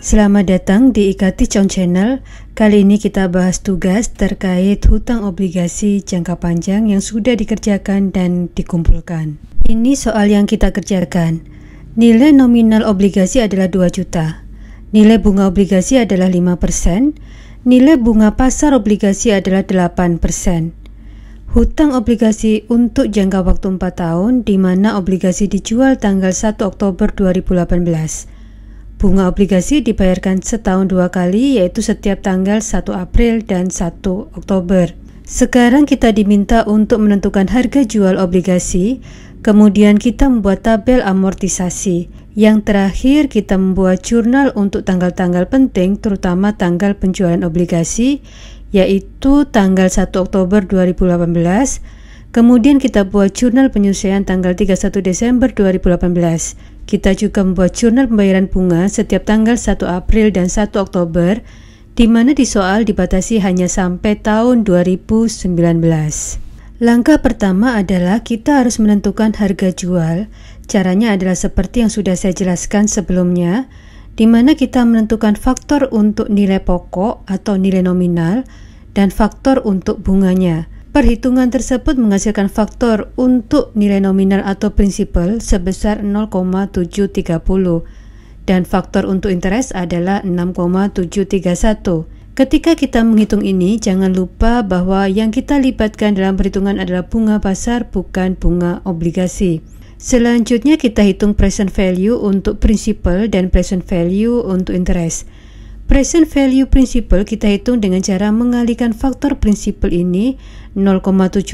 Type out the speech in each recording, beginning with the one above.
Selamat datang di IKT Chong Channel. Kali ini kita bahas tugas terkait hutang obligasi jangka panjang yang sudah dikerjakan dan dikumpulkan. Ini soal yang kita kerjakan. Nilai nominal obligasi adalah 2 juta. Nilai bunga obligasi adalah 5%. Nilai bunga pasar obligasi adalah 8%. Hutang obligasi untuk jangka waktu 4 tahun di mana obligasi dijual tanggal 1 Oktober 2018. Bunga obligasi dibayarkan setahun 2 kali, yaitu setiap tanggal 1 April dan 1 Oktober. Sekarang kita diminta untuk menentukan harga jual obligasi, kemudian kita membuat tabel amortisasi. Yang terakhir kita membuat jurnal untuk tanggal-tanggal penting, terutama tanggal penjualan obligasi, yaitu tanggal 1 Oktober 2018. Kemudian kita buat jurnal penyelesaian tanggal 31 Desember 2018. Kita juga membuat jurnal pembayaran bunga setiap tanggal 1 April dan 1 Oktober, di mana di soal dibatasi hanya sampai tahun 2019. Langkah pertama adalah kita harus menentukan harga jual. Caranya adalah seperti yang sudah saya jelaskan sebelumnya, di mana kita menentukan faktor untuk nilai pokok atau nilai nominal dan faktor untuk bunganya. Perhitungan tersebut menghasilkan faktor untuk nilai nominal atau prinsipal sebesar 0,730 dan faktor untuk interest adalah 6,731. Ketika kita menghitung ini, jangan lupa bahwa yang kita libatkan dalam perhitungan adalah bunga pasar, bukan bunga obligasi. Selanjutnya kita hitung present value untuk prinsipal dan present value untuk interest. Present value principal kita hitung dengan cara mengalihkan faktor prinsipal ini 0,730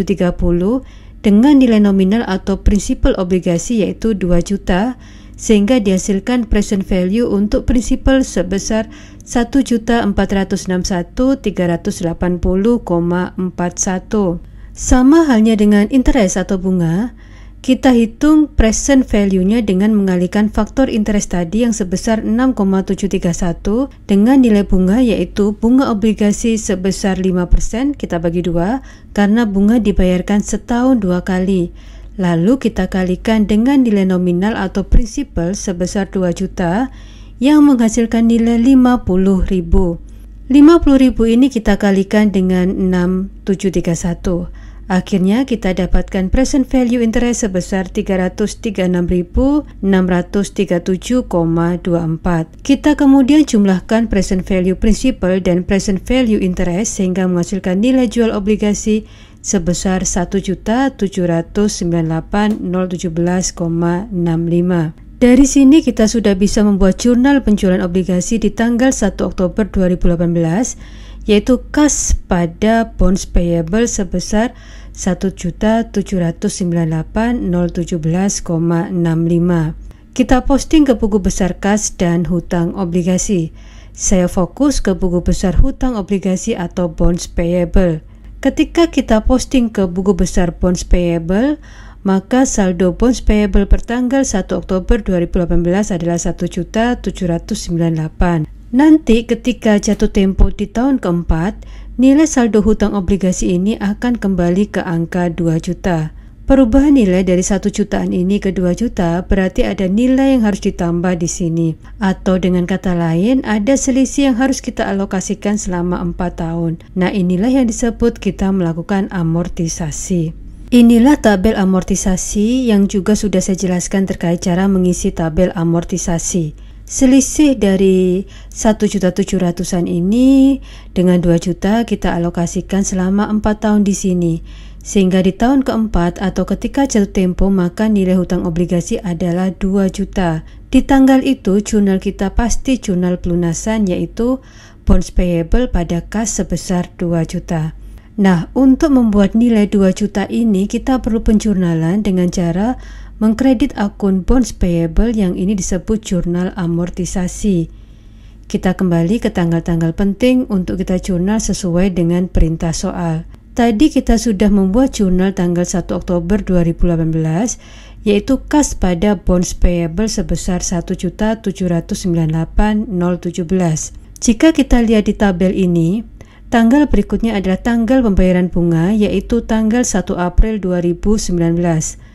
dengan nilai nominal atau prinsipal obligasi yaitu 2 juta sehingga dihasilkan present value untuk prinsipal sebesar 1.461.380,41. Sama halnya dengan interest atau bunga, kita hitung present value-nya dengan mengalihkan faktor interest tadi yang sebesar 6,731 dengan nilai bunga yaitu bunga obligasi sebesar 5%, kita bagi 2 karena bunga dibayarkan setahun 2 kali. Lalu kita kalikan dengan nilai nominal atau prinsipal sebesar 2 juta yang menghasilkan nilai 50.000. 50.000 ini kita kalikan dengan 6.731. Akhirnya kita dapatkan present value interest sebesar 336.637,24. Kita kemudian jumlahkan present value principal dan present value interest sehingga menghasilkan nilai jual obligasi sebesar 1.798.017,65. Dari sini kita sudah bisa membuat jurnal penjualan obligasi di tanggal 1 Oktober 2018, yaitu kas pada bonds payable sebesar 1.798.017,65. Kita posting ke buku besar kas dan hutang obligasi. Saya fokus ke buku besar hutang obligasi atau bonds payable. Ketika kita posting ke buku besar bonds payable, maka saldo bonds payable per tanggal 1 Oktober 2018 adalah 1.798. Nanti ketika jatuh tempo di tahun keempat, nilai saldo hutang obligasi ini akan kembali ke angka 2 juta. Perubahan nilai dari 1 jutaan ini ke 2 juta berarti ada nilai yang harus ditambah di sini. Atau dengan kata lain, ada selisih yang harus kita alokasikan selama 4 tahun. Nah, inilah yang disebut kita melakukan amortisasi. Inilah tabel amortisasi yang juga sudah saya jelaskan terkait cara mengisi tabel amortisasi. Selisih dari 1.700.000-an ini dengan 2 juta kita alokasikan selama 4 tahun di sini. Sehingga di tahun keempat atau ketika jatuh tempo maka nilai hutang obligasi adalah 2 juta. Di tanggal itu jurnal kita pasti jurnal pelunasan yaitu bonds payable pada kas sebesar 2 juta. Nah, untuk membuat nilai 2 juta ini kita perlu penjurnalan dengan cara mengkredit akun bonds payable yang ini disebut jurnal amortisasi. Kita kembali ke tanggal-tanggal penting untuk kita jurnal sesuai dengan perintah soal. Tadi kita sudah membuat jurnal tanggal 1 Oktober 2018 yaitu kas pada bonds payable sebesar 1.798.017. Jika kita lihat di tabel ini, tanggal berikutnya adalah tanggal pembayaran bunga yaitu tanggal 1 April 2019.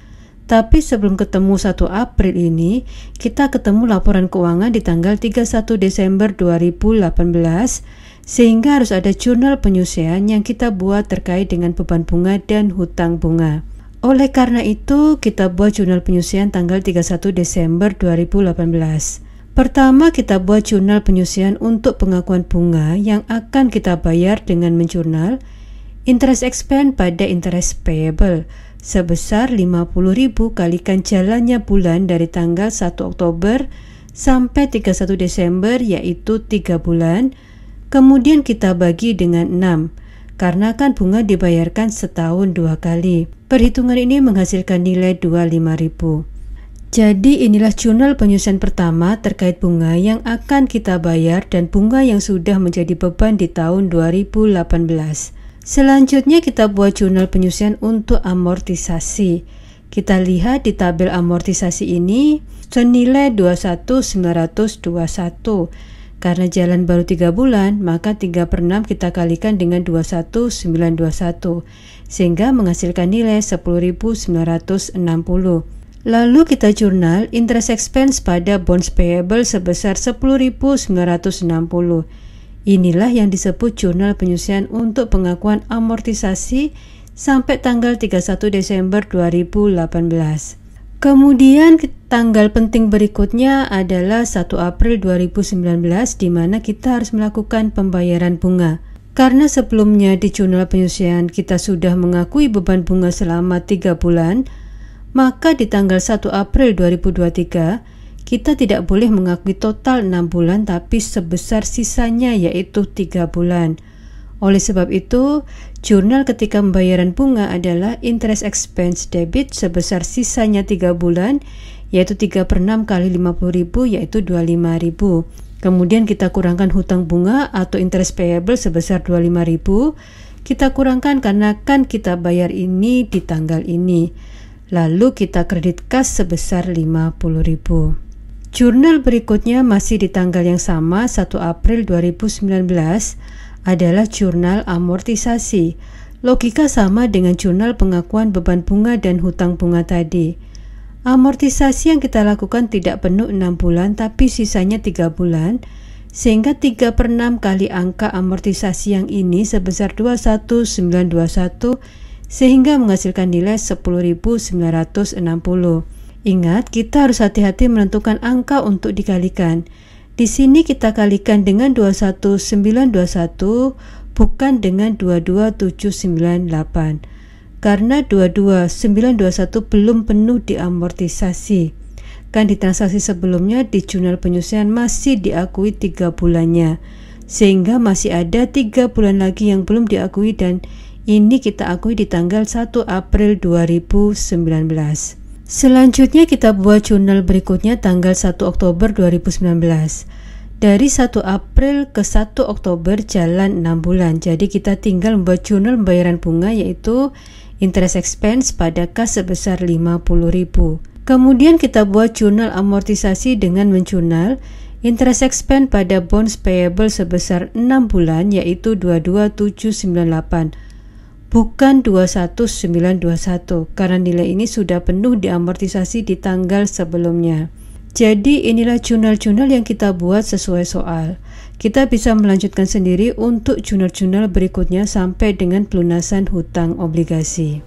Tapi sebelum ketemu 1 April ini, kita ketemu laporan keuangan di tanggal 31 Desember 2018, sehingga harus ada jurnal penyusian yang kita buat terkait dengan beban bunga dan hutang bunga. Oleh karena itu, kita buat jurnal penyusian tanggal 31 Desember 2018. Pertama, kita buat jurnal penyusian untuk pengakuan bunga yang akan kita bayar dengan menjurnal interest expense pada interest payable sebesar 50.000 kalikan jalannya bulan dari tanggal 1 Oktober sampai 31 Desember, yaitu 3 bulan. Kemudian kita bagi dengan 6, karena kan bunga dibayarkan setahun 2 kali. Perhitungan ini menghasilkan nilai 25.000. Jadi inilah jurnal penyusian pertama terkait bunga yang akan kita bayar dan bunga yang sudah menjadi beban di tahun 2018. Selanjutnya kita buat jurnal penyusian untuk amortisasi. Kita lihat di tabel amortisasi ini senilai 21.921. Karena jalan baru 3 bulan, maka 3/6 kita kalikan dengan 21.921, sehingga menghasilkan nilai 10.960. Lalu kita jurnal interest expense pada bonds payable sebesar 10.960. Inilah yang disebut jurnal penyusian untuk pengakuan amortisasi sampai tanggal 31 Desember 2018. Kemudian tanggal penting berikutnya adalah 1 April 2019, di mana kita harus melakukan pembayaran bunga. Karena sebelumnya di jurnal penyusian kita sudah mengakui beban bunga selama 3 bulan, maka di tanggal 1 April 2023 kita tidak boleh mengakui total 6 bulan tapi sebesar sisanya, yaitu 3 bulan. Oleh sebab itu, jurnal ketika pembayaran bunga adalah interest expense debit sebesar sisanya 3 bulan, yaitu 3/6 kali 50.000, yaitu 25.000. Kemudian kita kurangkan hutang bunga atau interest payable sebesar 25.000. Kita kurangkan karena kan kita bayar ini di tanggal ini. Lalu kita kredit kas sebesar 50.000. Jurnal berikutnya masih di tanggal yang sama, 1 April 2019, adalah jurnal amortisasi. Logika sama dengan jurnal pengakuan beban bunga dan hutang bunga tadi. Amortisasi yang kita lakukan tidak penuh 6 bulan tapi sisanya 3 bulan, sehingga 3/6 kali angka amortisasi yang ini sebesar 21.921, sehingga menghasilkan nilai 10.960. Ingat, kita harus hati-hati menentukan angka untuk dikalikan. Di sini kita kalikan dengan 21.921, bukan dengan 22.798. Karena 22.921 belum penuh diamortisasi. Kan di transaksi sebelumnya di jurnal penyusian masih diakui 3 bulannya. Sehingga masih ada 3 bulan lagi yang belum diakui, dan ini kita akui di tanggal 1 April 2019. Selanjutnya kita buat jurnal berikutnya tanggal 1 Oktober 2019. Dari 1 April ke 1 Oktober jalan 6 bulan. Jadi kita tinggal membuat jurnal pembayaran bunga, yaitu interest expense pada kas sebesar 50.000. Kemudian kita buat jurnal amortisasi dengan menjurnal interest expense pada bonds payable sebesar 6 bulan, yaitu 22.798. Bukan 21.921, karena nilai ini sudah penuh diamortisasi di tanggal sebelumnya. Jadi inilah jurnal-jurnal yang kita buat sesuai soal. Kita bisa melanjutkan sendiri untuk jurnal-jurnal berikutnya sampai dengan pelunasan hutang obligasi.